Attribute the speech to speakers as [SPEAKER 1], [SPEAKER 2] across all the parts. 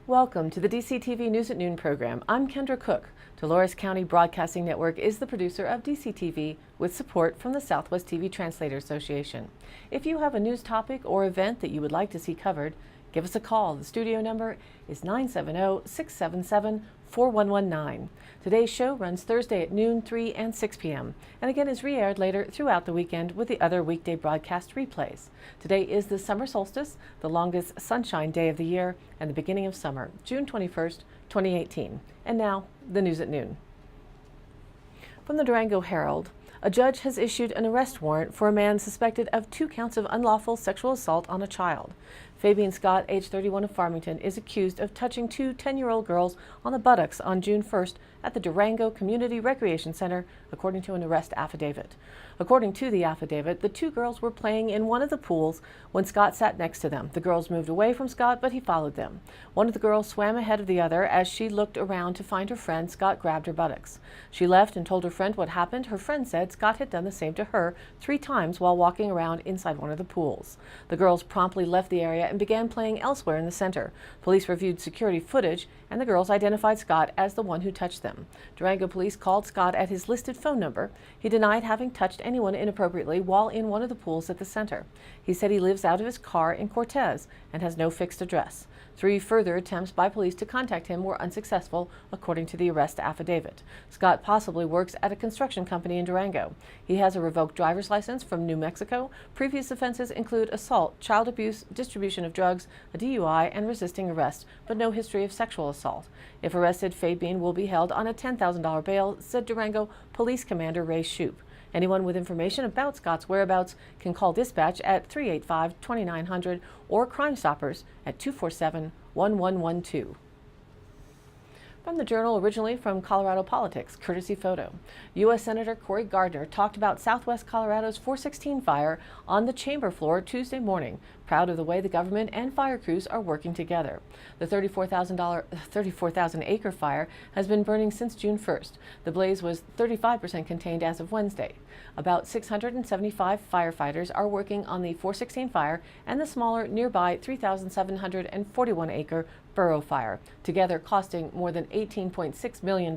[SPEAKER 1] Welcome to the DCTV News at Noon program. I'm Kendra Cook. Dolores County Broadcasting Network is the producer of DCTV with support from the Southwest TV Translator Association. If you have a news topic or event that you would like to see covered, give us a call. The studio number is 970-677-4119. Today's show runs Thursday at noon, 3 and 6 p.m. and again is re-aired later throughout the weekend with the other weekday broadcast replays. Today is the summer solstice, the longest sunshine day of the year, and the beginning of summer, June 21st, 2018. And now, the news at noon. From the Durango Herald, a judge has issued an arrest warrant for a man suspected of 2 counts of unlawful sexual assault on a child. Fabian Scott, age 31 of Farmington, is accused of touching 2 10-year-old girls on the buttocks on June 1st at the Durango Community Recreation Center, according to an arrest affidavit. According to the affidavit, the 2 girls were playing in one of the pools when Scott sat next to them. The girls moved away from Scott, but he followed them. One of the girls swam ahead of the other. As she looked around to find her friend, Scott grabbed her buttocks. She left and told her friend what happened. Her friend said Scott had done the same to her 3 times while walking around inside one of the pools. The girls promptly left the area and began playing elsewhere in the center. Police reviewed security footage, and the girls identified Scott as the one who touched them. Durango police called Scott at his listed phone number. He denied having touched anyone inappropriately while in one of the pools at the center. He said he lives out of his car in Cortez and has no fixed address. 3 further attempts by police to contact him were unsuccessful, according to the arrest affidavit. Scott possibly works at a construction company in Durango. He has a revoked driver's license from New Mexico. Previous offenses include assault, child abuse, distribution of drugs, a DUI, and resisting arrest, but no history of sexual assault. If arrested, Fabian will be held on a $10,000 bail, said Durango Police Commander Ray Shoup. Anyone with information about Scott's whereabouts can call dispatch at 385-2900 or Crime Stoppers at 247-1112. From the Journal, originally from Colorado Politics, courtesy photo. U.S. Senator Cory Gardner talked about Southwest Colorado's 416 fire on the chamber floor Tuesday morning, proud of the way the government and fire crews are working together. The 34,000-acre fire has been burning since June 1st. The blaze was 35% contained as of Wednesday. About 675 firefighters are working on the 416 fire and the smaller nearby 3,741-acre Burrow fire, together costing more than $18.6 million.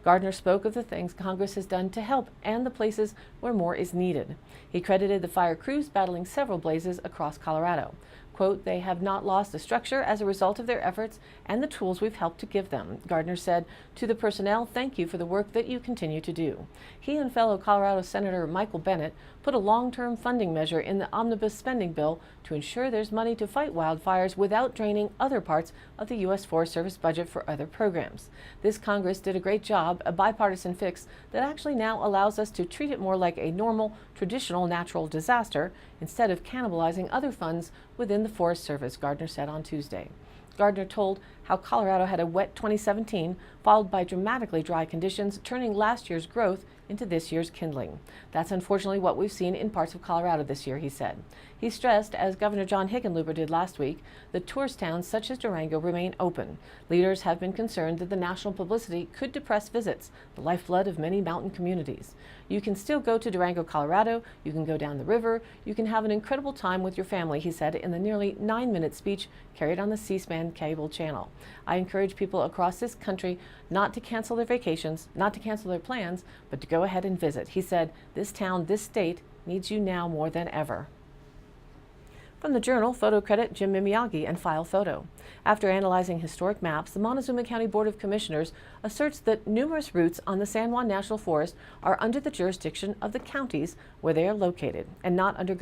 [SPEAKER 1] Gardner spoke of the things Congress has done to help and the places where more is needed. He credited the fire crews battling several blazes across Colorado. Quote, "They have not lost the structure as a result of their efforts and the tools we've helped to give them." Gardner said, "To the personnel, thank you for the work that you continue to do." He and fellow Colorado Senator Michael Bennet put a long-term funding measure in the omnibus spending bill to ensure there's money to fight wildfires without draining other parts of the U.S. Forest Service budget for other programs. This Congress did a great job, a bipartisan fix that actually now allows us to treat it more like a normal, traditional natural disaster instead of cannibalizing other funds within the Forest Service, Gardner said on Tuesday. Gardner told how Colorado had a wet 2017, followed by dramatically dry conditions, turning last year's growth into this year's kindling. That's unfortunately what we've seen in parts of Colorado this year, he said. He stressed, as Governor John Hickenlooper did last week, that tourist towns such as Durango remain open. Leaders have been concerned that the national publicity could depress visits, the lifeblood of many mountain communities. You can still go to Durango, Colorado, you can go down the river, you can have an incredible time with your family, he said in the nearly 9-minute speech carried on the C-SPAN cable channel. I encourage people across this country not to cancel their vacations, not to cancel their plans, but to go ahead and visit. He said, "This town, this state needs you now more than ever." From the Journal, photo credit Jim Miyagi and file photo. After analyzing historic maps, the Montezuma County Board of Commissioners asserts that numerous routes on the San Juan National Forest are under the jurisdiction of the counties where they are located and not under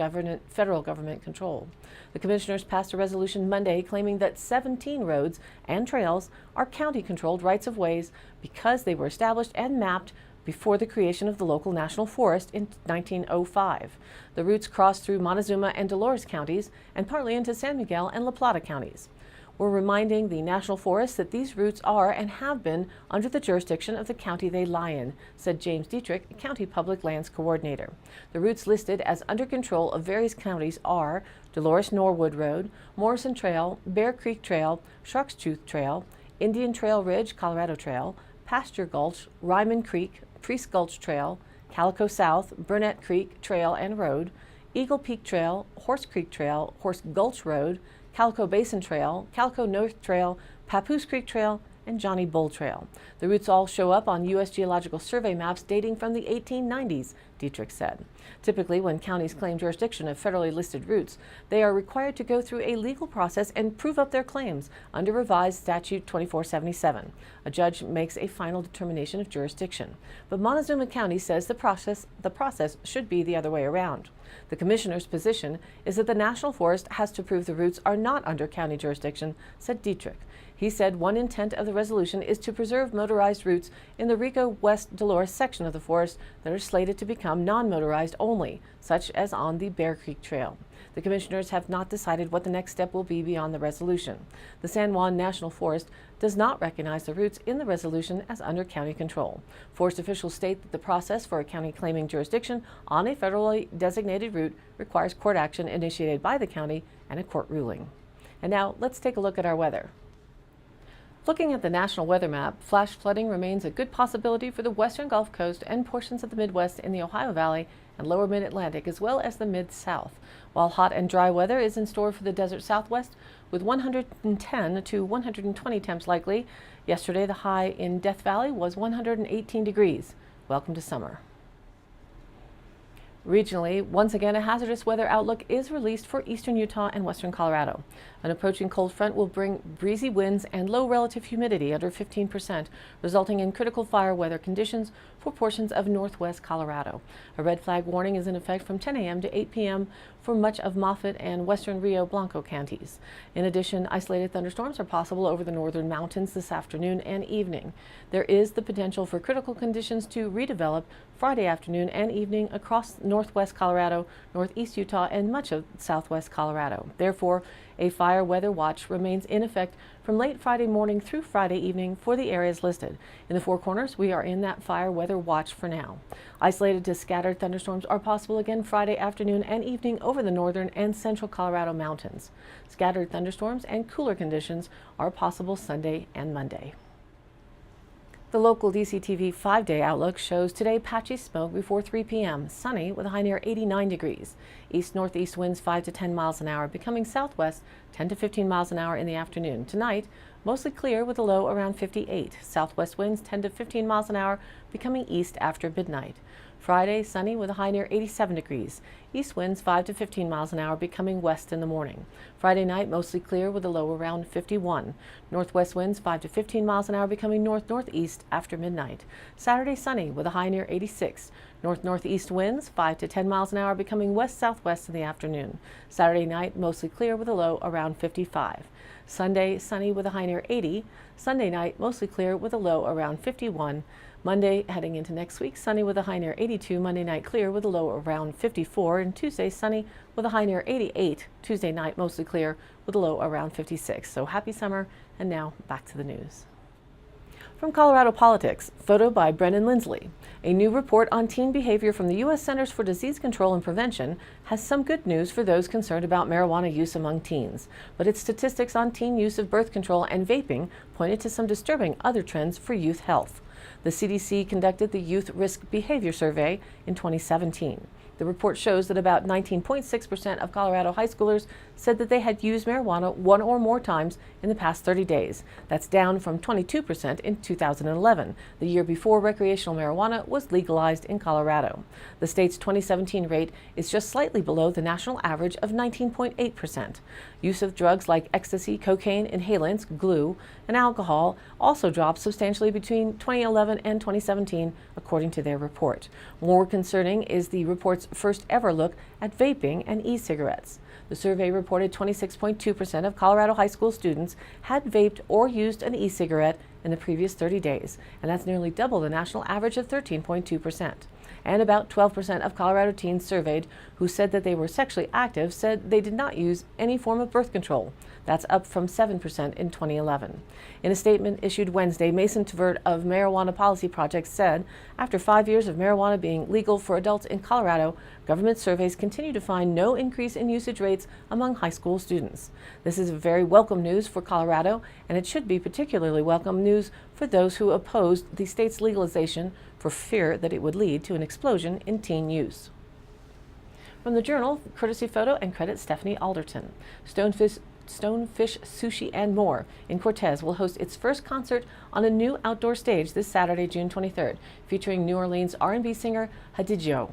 [SPEAKER 1] federal government control. The commissioners passed a resolution Monday claiming that 17 roads and trails are county-controlled rights-of-ways because they were established and mapped before the creation of the local national forest in 1905. The routes cross through Montezuma and Dolores counties and partly into San Miguel and La Plata counties. We're reminding the national forests that these routes are and have been under the jurisdiction of the county they lie in, said James Dietrich, County Public Lands Coordinator. The routes listed as under control of various counties are Dolores Norwood Road, Morrison Trail, Bear Creek Trail, Shark's Tooth Trail, Indian Trail Ridge, Colorado Trail, Pasture Gulch, Ryman Creek, Priest Gulch Trail, Calico South, Burnett Creek Trail and Road, Eagle Peak Trail, Horse Creek Trail, Horse Gulch Road, Calico Basin Trail, Calico North Trail, Papoose Creek Trail, and Johnny Bull Trail. The routes all show up on U.S. Geological Survey maps dating from the 1890s, Dietrich said. Typically, when counties claim jurisdiction of federally listed routes, they are required to go through a legal process and prove up their claims under revised Statute 2477. A judge makes a final determination of jurisdiction. But Montezuma County says the process should be the other way around. The commissioner's position is that the National Forest has to prove the routes are not under county jurisdiction, said Dietrich. He said one intent of the resolution is to preserve motorized routes in the Rico West Dolores section of the forest that are slated to become non-motorized only, such as on the Bear Creek Trail. The commissioners have not decided what the next step will be beyond the resolution. The San Juan National Forest does not recognize the routes in the resolution as under county control. Forest officials state that the process for a county claiming jurisdiction on a federally designated route requires court action initiated by the county and a court ruling. And now let's take a look at our weather. Looking at the national weather map, flash flooding remains a good possibility for the western Gulf Coast and portions of the Midwest in the Ohio Valley and lower Mid-Atlantic, as well as the Mid-South, while hot and dry weather is in store for the desert Southwest with 110 to 120 temps likely. Yesterday, the high in Death Valley was 118 degrees. Welcome to summer. Regionally, once again, a hazardous weather outlook is released for eastern Utah and western Colorado. An approaching cold front will bring breezy winds and low relative humidity under 15%, resulting in critical fire weather conditions for portions of northwest Colorado. A red flag warning is in effect from 10 a.m. to 8 p.m. for much of Moffett and western Rio Blanco counties. In addition, isolated thunderstorms are possible over the northern mountains this afternoon and evening. There is the potential for critical conditions to redevelop Friday afternoon and evening across northwest Colorado, northeast Utah, and much of southwest Colorado. Therefore, a fire weather watch remains in effect from late Friday morning through Friday evening for the areas listed. In the Four Corners, we are in that fire weather watch for now. Isolated to scattered thunderstorms are possible again Friday afternoon and evening over the northern and central Colorado mountains. Scattered thunderstorms and cooler conditions are possible Sunday and Monday. The local DCTV 5-day outlook shows today patchy smoke before 3 p.m., sunny with a high near 89 degrees. East-northeast winds 5 to 10 miles an hour, becoming southwest 10 to 15 miles an hour in the afternoon. Tonight, mostly clear with a low around 58. Southwest winds 10 to 15 miles an hour, becoming east after midnight. Friday, sunny with a high near 87 degrees. East winds 5 to 15 miles an hour, becoming west in the morning. Friday night, mostly clear with a low around 51. Northwest winds 5 to 15 miles an hour, becoming north-northeast after midnight. Saturday, sunny with a high near 86. North-northeast winds 5 to 10 miles an hour, becoming west-southwest in the afternoon. Saturday night, mostly clear with a low around 55. Sunday, sunny with a high near 80. Sunday night, mostly clear with a low around 51. Monday, heading into next week, sunny with a high near 82. Monday night, clear with a low around 54. And Tuesday, sunny with a high near 88. Tuesday night, mostly clear with a low around 56. So happy summer, and now back to the news. From Colorado Politics, photo by Brennan Lindsley. A new report on teen behavior from the U.S. Centers for Disease Control and Prevention has some good news for those concerned about marijuana use among teens, but its statistics on teen use of birth control and vaping pointed to some disturbing other trends for youth health. The CDC conducted the Youth Risk Behavior Survey in 2017. The report shows that about 19.6% of Colorado high schoolers said that they had used marijuana one or more times in the past 30 days. That's down from 22% in 2011, the year before recreational marijuana was legalized in Colorado. The state's 2017 rate is just slightly below the national average of 19.8%. Use of drugs like ecstasy, cocaine, inhalants, glue, and alcohol also dropped substantially between 2011 and 2017, according to their report. More concerning is the report's first ever look at vaping and e-cigarettes. The survey reported 26.2% of Colorado high school students had vaped or used an e-cigarette in the previous 30 days, and that's nearly double the national average of 13.2%. And about 12% of Colorado teens surveyed who said that they were sexually active said they did not use any form of birth control. That's up from 7% in 2011. In a statement issued Wednesday, Mason Tvert of Marijuana Policy Project said, after 5 years of marijuana being legal for adults in Colorado, government surveys continue to find no increase in usage rates among high school students. This is very welcome news for Colorado, and it should be particularly welcome news for those who opposed the state's legalization for fear that it would lead to an explosion in teen use. From the Journal, courtesy photo and credit Stephanie Alderton. Stonefish Sushi and More in Cortez will host its first concert on a new outdoor stage this Saturday, June 23rd, featuring New Orleans R&B singer Hadidjo.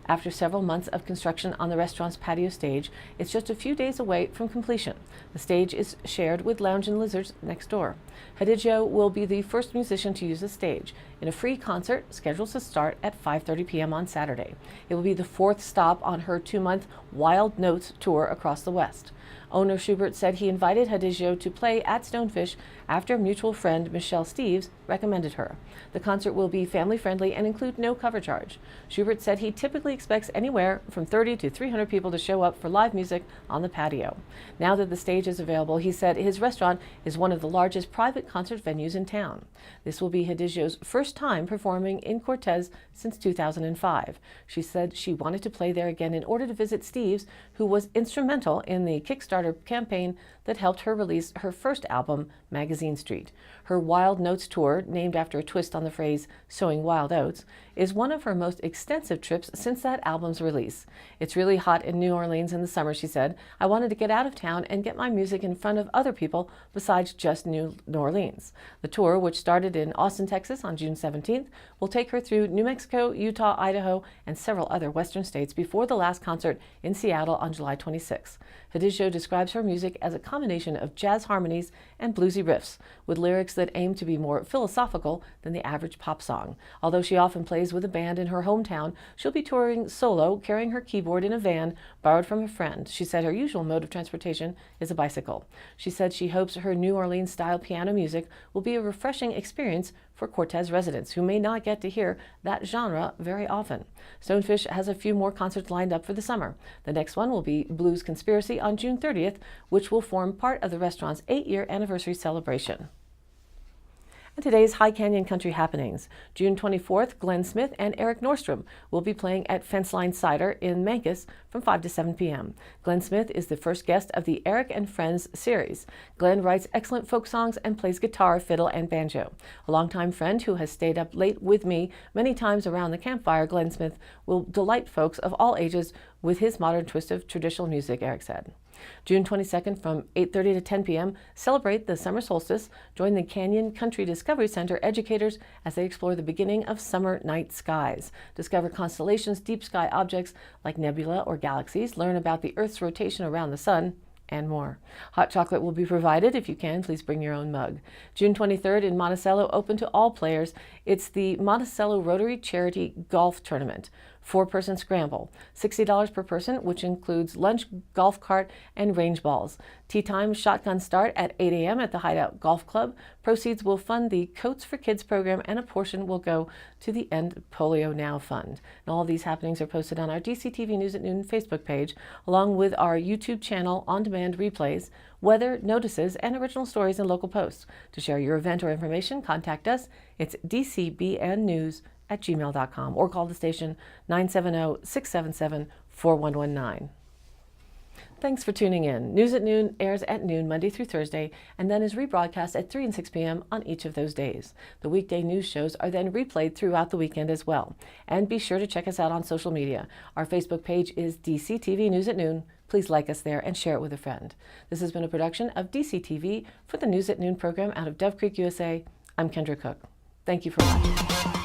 [SPEAKER 1] After several months of construction on the restaurant's patio stage, it's just a few days away from completion. The stage is shared with Lounge and Lizards next door. Hadidjo will be the first musician to use the stage in a free concert scheduled to start at 5:30 p.m. on Saturday. It will be the fourth stop on her 2-month Wild Notes tour across the West. Owner Schubert said he invited Hadidjo to play at Stonefish after mutual friend Michelle Steves recommended her. The concert will be family-friendly and include no cover charge. Schubert said he typically expects anywhere from 30 to 300 people to show up for live music on the patio. Now that the stage is available, he said his restaurant is one of the largest private concert venues in town. This will be Hadidjo's first time performing in Cortez since 2005. She said she wanted to play there again in order to visit Steves, who was instrumental in the Kickstarter campaign that helped her release her first album, Magazine Street. Her Wild Notes tour, named after a twist on the phrase sowing wild oats, is one of her most extensive trips since that album's release. It's really hot in New Orleans in the summer, she said. I wanted to get out of town and get my music in front of other people besides just New Orleans. The tour, which started in Austin, Texas on June 17th, will take her through New Mexico, Utah, Idaho, and several other western states before the last concert in Seattle on July 26th. Hadidjo describes her music as a combination of jazz harmonies and bluesy riffs, with lyrics that aim to be more philosophical than the average pop song. Although she often plays with a band in her hometown, she'll be touring solo, carrying her keyboard in a van borrowed from a friend. She said her usual mode of transportation is a bicycle. She said she hopes her New Orleans-style piano music will be a refreshing experience for Cortez residents who may not get to hear that genre very often. Stonefish has a few more concerts lined up for the summer. The next one will be Blues Conspiracy on June 30th, which will form part of the restaurant's 8-year anniversary celebration. And today's High Canyon Country happenings. June 24th, Glenn Smith and Eric Nordstrom will be playing at Fenceline Cider in Mancos from 5 to 7 p.m. Glenn Smith is the first guest of the Eric and Friends series. Glenn writes excellent folk songs and plays guitar, fiddle, and banjo. A longtime friend who has stayed up late with me many times around the campfire, Glenn Smith will delight folks of all ages with his modern twist of traditional music, Eric said. June 22nd from 8:30 to 10 p.m., celebrate the summer solstice. Join the Canyon Country Discovery Center educators as they explore the beginning of summer night skies. Discover constellations, deep sky objects like nebula or galaxies, learn about the Earth's rotation around the sun, and more. Hot chocolate will be provided. If you can, please bring your own mug. June 23rd in Monticello, open to all players. It's the Monticello Rotary Charity Golf Tournament. 4-person scramble, $60 per person, which includes lunch, golf cart, and range balls. Tee time shotgun start at 8 a.m. at the Hideout Golf Club. Proceeds will fund the Coats for Kids program, and a portion will go to the End Polio Now Fund. And all of these happenings are posted on our DCTV News at Noon Facebook page, along with our YouTube channel, on-demand replays, weather, notices, and original stories and local posts. To share your event or information, contact us. It's dcbnnews@gmail.com or call the station 970-677-4119. Thanks for tuning in. News at Noon airs at noon Monday through Thursday and then is rebroadcast at 3 and 6 p.m. on each of those days. The weekday news shows are then replayed throughout the weekend as well. And be sure to check us out on social media. Our Facebook page is DCTV News at Noon. Please like us there and share it with a friend. This has been a production of DCTV for the News at Noon program out of Dove Creek, USA. I'm Kendra Cook. Thank you for watching.